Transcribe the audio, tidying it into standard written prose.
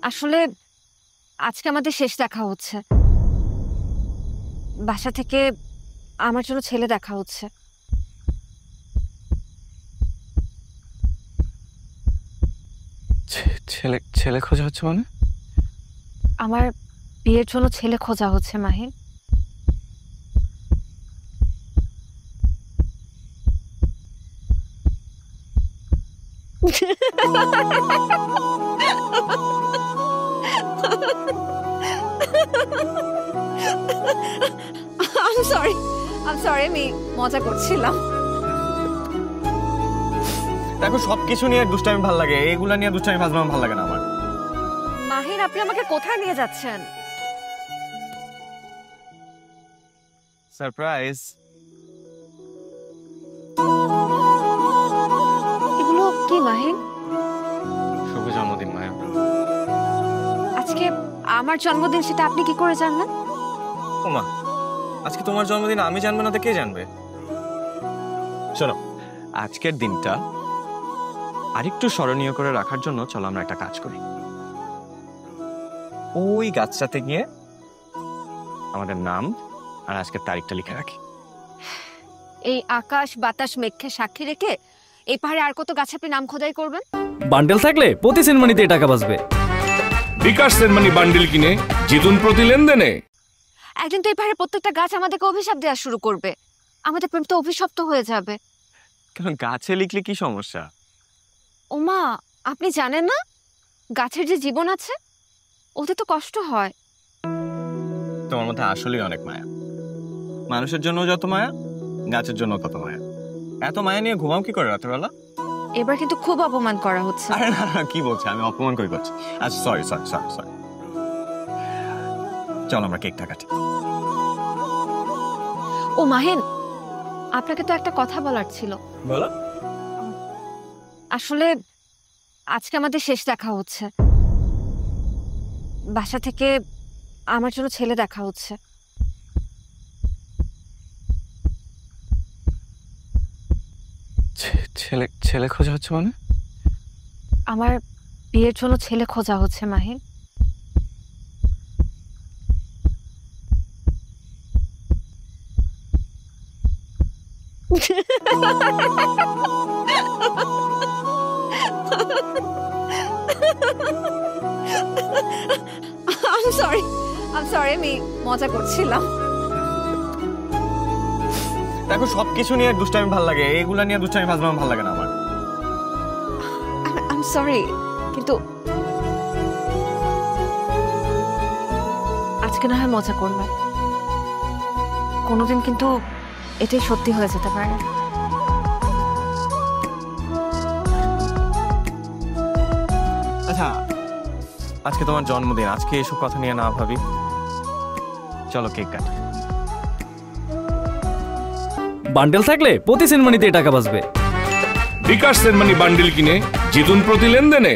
আসলে আজকে আমাদের শেষ দেখা হচ্ছে। বাসা থেকে আমার জন্য ছেলে দেখা হচ্ছে। ছেলে ছেলে খোঁজা হচ্ছে মানে? আমার বিয়ের জন্য ছেলে খোঁজা হচ্ছে মাহিন। I'm sorry, আমি মজা করছিলাম। দেখো সবকিছু নিয়ে দুষ্টামি ভালো লাগে, এগুলা নিয়ে দুষ্টামি ফাজলামি ভালো লাগে না আমার। মাহিন, আপনি আমাকে কোথায় নিয়ে যাচ্ছেন? সারপ্রাইজ। এগুলো কি মাহিন? শুভ জন্মদিন মায়া। আজকে আমার জন্মদিন, সেটা আপনি কি করে জানলেন? ওমা, আজকে তোমার জন্মদিন আমি জানবো না তো কে জানবে? শোনো, আজকের দিনটা আরেকটু স্মরণীয় করে রাখার জন্য চলো আমরা একটা কাজ করি। ওই গাছটাতে গিয়ে আমাদের নাম আর আজকের তারিখটা লিখে রাখি। এই আকাশ বাতাস মেঘকে সাক্ষী রেখে এই পাহাড়ে আর কত গাছ আপনি নাম খোদাই করবেন? বান্ডেল থাকলে প্রতি সেনমানিতে টাকা বাঁচবে। বিকাশ সেনমানি বান্ডেল কিনে জিতুন প্রতি লেনদেনে। একদিন তো এই পাহাড়ে প্রত্যেকটা গাছ আমাদেরকে অভিশাপ দেওয়া শুরু করবে। আমাদের প্রেম তো অভিশপ্ত হয়ে যাবে। কেন, গাছে লিখলে কি সমস্যা? ওমা, আপনি জানেন না গাছের যে জীবন আছে ওদের তো কষ্ট হয়। তোমার মধ্যে আসলেই অনেক মায়া। মানুষের জন্য যত মায়া, গাছের জন্য তত মায়া। এত মায়া নিয়ে ঘুমাও কি করে রাতের বেলা? এবার কিন্তু খুব অপমান করা হচ্ছে। আরে না না, কি বলছে? আমি অপমান করি করছি? আচ্ছা সরি সরি সরি সরি। চলো আমরা কেকটা কাটি। ও মাহিন, আপনাকে তো একটা কথা বলার ছিল। বলো। আসলে আজকে আমাদের শেষ দেখা হচ্ছে। বাসা থেকে আমার জন্য ছেলে দেখা হচ্ছে। ছেলে ছেলে খোঁজা হচ্ছে মানে? আমার বিয়ের জন্য ছেলে খোঁজা হচ্ছে মাহিন। I'm sorry, আমি মজা করছিলাম। দেখো সবকিছু নিয়ে দুষ্টামি ভালো লাগে, এগুলা নিয়ে দুষ্টামি ফাজলামি ভালো লাগে না আমার। I'm sorry, কিন্তু আজকে না হয় মজা করলাম, কোনোদিন কিন্তু এটাই সত্যি হয়ে যেতে পারে। আচ্ছা, আজকে তোমার জন্মদিন, আজকে এসব কথা নিয়ে না ভাবি, চলো কেক কাটি। বান্ডেল থাকলে প্রতি সেনমানিতে টাকা বাঁচবে। বিকাশ সেনমানি বান্ডেল কিনে জিতুন প্রতি লেনদেনে।